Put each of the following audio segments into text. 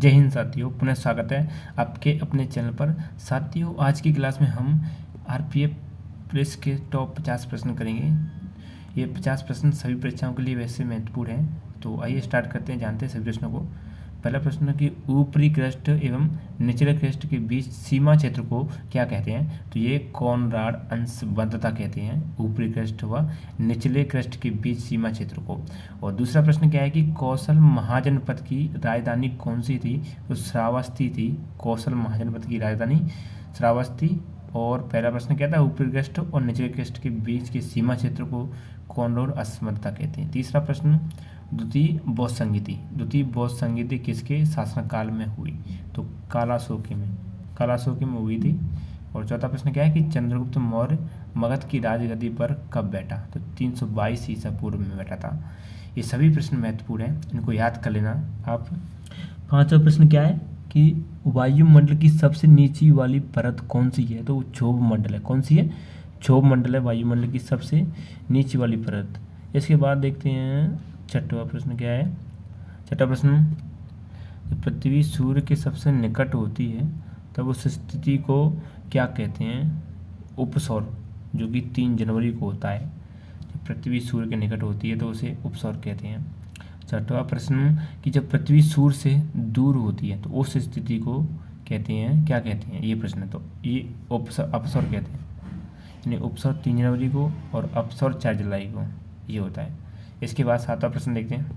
जय हिंद साथियों, पुनः स्वागत है आपके अपने चैनल पर। साथियों, आज की क्लास में हम आरपीएफ प्रेस के टॉप 50 प्रश्न करेंगे। ये 50 प्रश्न सभी परीक्षाओं के लिए वैसे महत्वपूर्ण हैं। तो आइए स्टार्ट करते हैं, जानते हैं सभी प्रश्नों को। पहला प्रश्न कि ऊपरी क्रस्ट एवं निचले क्रस्ट के बीच सीमा क्षेत्र को क्या कहते हैं? तो ये कॉनराड अंशबद्धता कहते हैं, ऊपरी क्रस्ट व निचले क्रस्ट के बीच सीमा क्षेत्र को। और दूसरा प्रश्न क्या है कि कौशल महाजनपद की राजधानी कौन सी थी? तो श्रावस्ती थी। कौशल महाजनपद की राजधानी श्रावस्ती। और पहला प्रश्न क्या था? ऊपरी क्रस्ट और निचले क्रस्ट के बीच के सीमा क्षेत्र को कॉनराड अंशबद्धता कहते हैं। तीसरा प्रश्न, द्वितीय बौद्ध संगीति। द्वितीय बौद्ध संगीति किसके शासनकाल में हुई? तो कालाशोकी में हुई थी। और चौथा प्रश्न क्या है कि चंद्रगुप्त मौर्य मगध की राजगद्दी पर कब बैठा? तो 322 ईसा पूर्व में बैठा था। ये सभी प्रश्न महत्वपूर्ण हैं, इनको याद कर लेना आप। पांचवा प्रश्न क्या है कि वायुमंडल की सबसे नीची वाली परत कौन सी है? तो क्षोभ मंडल है। कौन सी है? क्षोभ मंडल है वायुमंडल की सबसे नीची वाली परत। इसके बाद देखते हैं छठवां प्रश्न क्या है। छठा प्रश्न, जब पृथ्वी सूर्य के सबसे निकट होती है तब उस स्थिति को क्या कहते हैं? उपसौर, जो कि 3 जनवरी को होता है। जब पृथ्वी सूर्य के निकट होती है तो उसे उपसौर कहते हैं। छठवां प्रश्न कि जब पृथ्वी सूर्य से दूर होती है तो उस स्थिति को कहते हैं, क्या कहते हैं? ये प्रश्न, तो ये अपसौर कहते हैं। यानी उपसौर 3 जनवरी को और अपसौर 4 जुलाई को ये होता है। इसके बाद सातवां प्रश्न देखते हैं।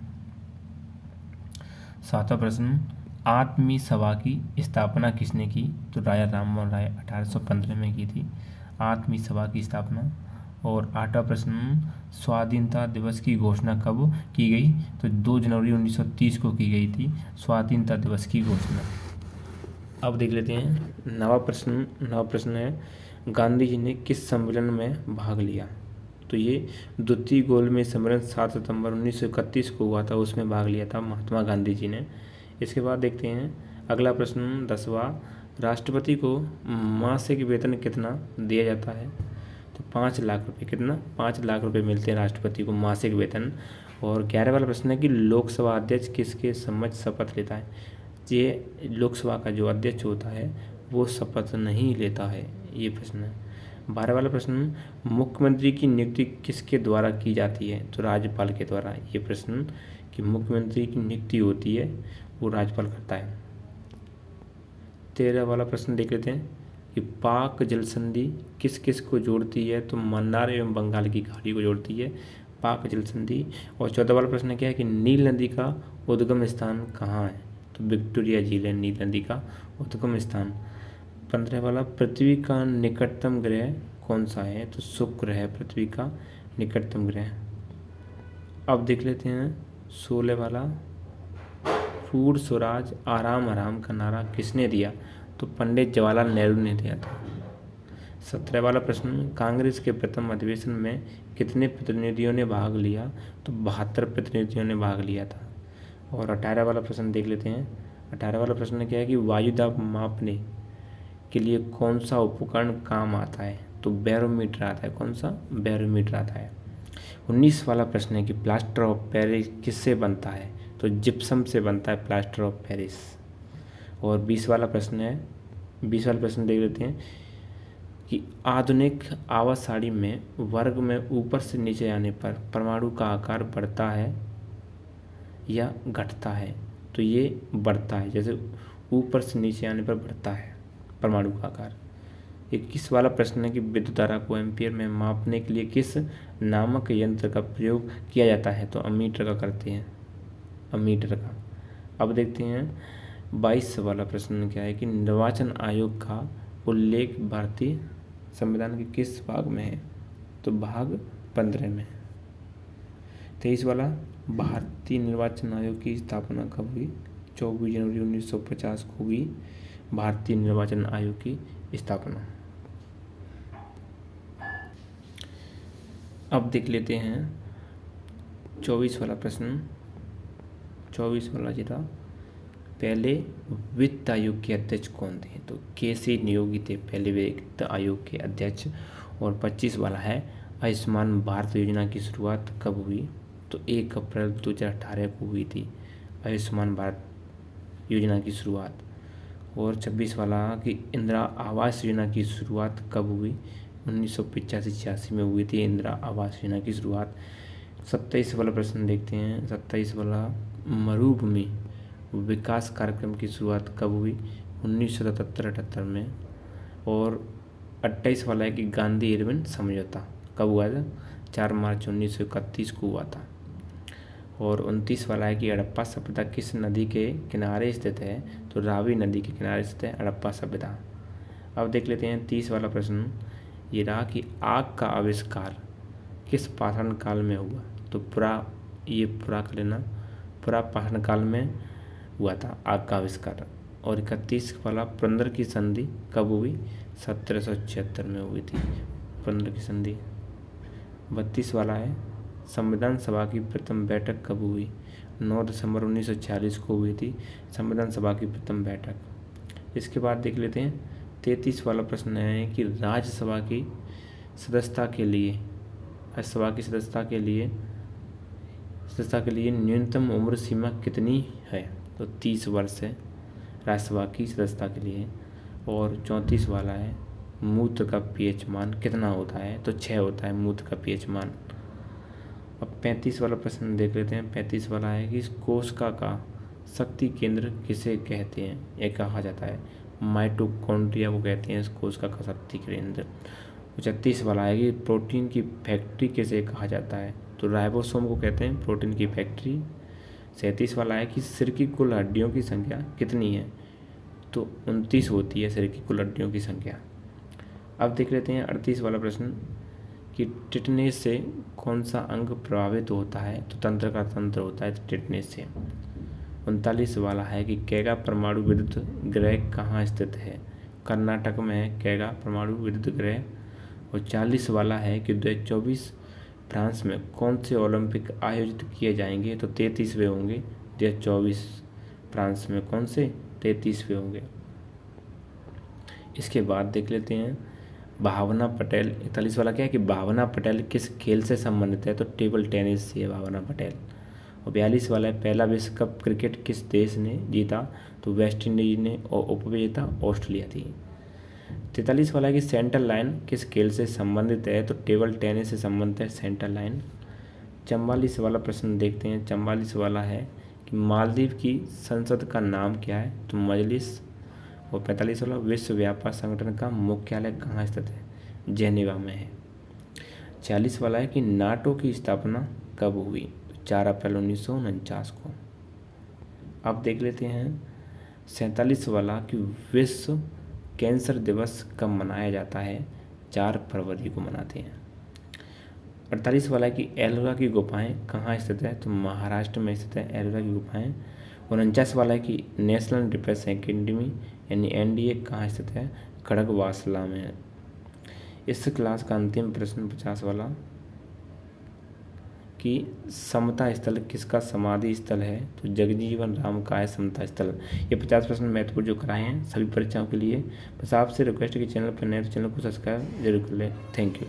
सातवां प्रश्न, आत्मीय सभा की स्थापना किसने की? तो राजा राममोहन राय 1815 में की थी आत्मीय सभा की स्थापना। और आठवां प्रश्न, स्वाधीनता दिवस की घोषणा कब की गई? तो 2 जनवरी 1930 को की गई थी स्वाधीनता दिवस की घोषणा। अब देख लेते हैं नवा प्रश्न है, गांधी जी ने किस सम्मेलन में भाग लिया? तो ये द्वितीय गोलमेज सम्मेलन 7 सितंबर 1931 को हुआ था, उसमें भाग लिया था महात्मा गांधी जी ने। इसके बाद देखते हैं अगला प्रश्न 10वां, राष्ट्रपति को मासिक वेतन कितना दिया जाता है? तो 5 लाख रुपये। कितना? 5 लाख रुपये मिलते हैं राष्ट्रपति को मासिक वेतन। और 11वां वाला प्रश्न है कि लोकसभा अध्यक्ष किसके समक्ष शपथ लेता है? ये लोकसभा का जो अध्यक्ष होता है वो शपथ नहीं लेता है, ये प्रश्न है। 12वां वाला प्रश्न, मुख्यमंत्री की नियुक्ति किसके द्वारा की जाती है? तो राज्यपाल के द्वारा। ये प्रश्न कि मुख्यमंत्री की नियुक्ति होती है वो राज्यपाल करता है। 13वां वाला प्रश्न देख लेते हैं कि पाक जल संधि किस किस को जोड़ती है? तो मन्नार एवं बंगाल की खाड़ी को जोड़ती है पाक जल संधि। और 14वां वाला प्रश्न क्या है कि नील नदी का उद्गम स्थान कहाँ है? तो विक्टोरिया झील है नील नदी का उद्गम स्थान। 15वां वाला, पृथ्वी का निकटतम ग्रह कौन सा है? तो शुक्र है पृथ्वी का निकटतम ग्रह। अब देख लेते हैं 16वां वाला, फूड स्वराज आराम आराम का नारा किसने दिया? तो पंडित जवाहरलाल नेहरू ने दिया था। 17वां वाला प्रश्न, कांग्रेस के प्रथम अधिवेशन में कितने प्रतिनिधियों ने भाग लिया? तो 72 प्रतिनिधियों ने भाग लिया था। और 18वां वाला प्रश्न देख लेते हैं। 18वां वाला प्रश्न क्या है कि वायुदाब मापने के लिए कौन सा उपकरण काम आता है? तो बैरोमीटर आता है। कौन सा? बैरोमीटर आता है। 19वां वाला प्रश्न है कि प्लास्टर ऑफ पेरिस किससे बनता है? तो जिप्सम से बनता है प्लास्टर ऑफ पेरिस। और 20वां वाला प्रश्न है, 20वां वाला प्रश्न देख लेते हैं कि आधुनिक आवाज सारणी में वर्ग में ऊपर से नीचे आने पर परमाणु का आकार बढ़ता है या घटता है? तो ये बढ़ता है, जैसे ऊपर से नीचे आने पर बढ़ता है परमाणु का आकार। 21वां वाला प्रश्न है कि विद्युत धारा को एम्पियर में मापने के लिए किस नामक यंत्र का प्रयोग किया जाता है? तो अमीटर का करते हैं, अमीटर का। अब देखते हैं 22वां वाला प्रश्न क्या है कि निर्वाचन आयोग का उल्लेख भारतीय संविधान के किस भाग में है? तो भाग 15 में। 23वां वाला, भारतीय निर्वाचन आयोग की स्थापना कब हुई? 24 जनवरी 1950 को हुई भारतीय निर्वाचन आयोग की स्थापना। अब देख लेते हैं 24 वाला प्रश्न। 24 वाला जीरा, पहले वित्त आयोग के अध्यक्ष कौन थे? तो केसी नियोगी थे पहले वित्त आयोग के अध्यक्ष। और 25 वाला है, आयुष्मान भारत योजना की शुरुआत कब हुई? तो 1 अप्रैल 2018 को हुई थी आयुष्मान भारत योजना की शुरुआत। और 26 वाला कि इंदिरा आवास योजना की शुरुआत कब हुई? 1985-86 में हुई थी इंदिरा आवास योजना की शुरुआत। 27 वाला प्रश्न देखते हैं। 27 वाला मरुभूमि विकास कार्यक्रम की शुरुआत कब हुई? 1977-78 में। और 28 वाला है कि गांधी इरविन समझौता कब हुआ था? 4 मार्च 1931 को हुआ था। और 29 वाला है कि हड़प्पा सभ्यता किस नदी के किनारे स्थित है? तो रावी नदी के किनारे स्थित है हड़प्पा सभ्यता। अब देख लेते हैं 30 वाला प्रश्न, ये रहा कि आग का आविष्कार किस पाषाण काल में हुआ? तो पूरा कर लेना, पूरा पाषाण काल में हुआ था आग का आविष्कार। और 31 वाला पुरंदर की संधि कब हुई? 1776 में हुई थी पुरंदर की संधि। 32 वाला है संविधान सभा की प्रथम बैठक कब हुई? 9 दिसंबर 1946 को हुई थी संविधान सभा की प्रथम बैठक। इसके बाद देख लेते हैं 33 वाला प्रश्न है कि राज्यसभा की सदस्यता के लिए न्यूनतम उम्र सीमा कितनी है? तो 30 वर्ष है राज्यसभा की सदस्यता के लिए। और 34 वाला है मूत्र का पीएच मान कितना होता है? तो 6 होता है मूत्र का पीएच मान। अब 35 वाला प्रश्न देख लेते हैं। 35 वाला है कि इस कोशिका का शक्ति केंद्र किसे कहते हैं? ये कहा जाता है माइटोकॉन्ड्रिया को कहते हैं इस कोशिका का शक्ति केंद्र। 36 वाला है कि प्रोटीन की फैक्ट्री किसे कहा जाता है? तो राइबोसोम को कहते हैं प्रोटीन की फैक्ट्री। 37 वाला है कि सिर की कुल हड्डियों की संख्या कितनी है? तो 29 होती है सिर की कुल हड्डियों की संख्या। अब देख लेते हैं 38 वाला प्रश्न कि टिटनेस से कौन सा अंग प्रभावित होता है? तो तंत्र का तंत्र होता है टिटनेस से। 39 वाला है कि कैगा परमाणु विद्युत गृह कहाँ स्थित है? कर्नाटक में है कैगा परमाणु विद्युत गृह। और 40 वाला है कि 2024 फ्रांस में कौन से ओलंपिक आयोजित किए जाएंगे? तो 33वें होंगे 2024 फ्रांस में कौन से? 33वें होंगे। इसके बाद देख लेते हैं भावना पटेल। 41 वाला क्या है कि भावना पटेल किस खेल से संबंधित है? तो टेबल टेनिस से है भावना पटेल। और 42 वाला है पहला विश्व कप क्रिकेट किस देश ने जीता? तो वेस्ट इंडीज ने। और उपविजेता ऑस्ट्रेलिया थी। 43 वाला है कि सेंट्रल लाइन किस खेल से संबंधित है? तो टेबल टेनिस से संबंधित है सेंट्रल लाइन। 44 वाला प्रश्न देखते हैं। 44 वाला है कि मालदीव की संसद का नाम क्या है? तो मजलिस। और 45 वाला विश्व व्यापार संगठन का मुख्यालय कहाँ स्थित है? जेनेवा में है। 46 वाला है कि नाटो की स्थापना कब हुई? 4 अप्रैल 1949 को। अब देख लेते हैं 47 वाला कि विश्व कैंसर दिवस कब मनाया जाता है? 4 फरवरी को मनाते हैं। 48 वाला है कि एलोरा की गुफाएं कहाँ स्थित है? तो महाराष्ट्र में स्थित है एलोरा की गुफाएं। 49 वाला है कि नेशनल डिफेंस एकेडमी यानी एनडीए कहाँ स्थित है? खड़गवासला में है। इस क्लास का अंतिम प्रश्न 50 वाला कि समता स्थल किसका समाधि स्थल है? तो जगजीवन राम का है समता स्थल। ये 50 प्रश्न महत्वपूर्ण जो कराए हैं सभी परीक्षाओं के लिए। बस आपसे रिक्वेस्ट है कि चैनल पर नए तो चैनल को सब्सक्राइब जरूर कर लें। Thank you.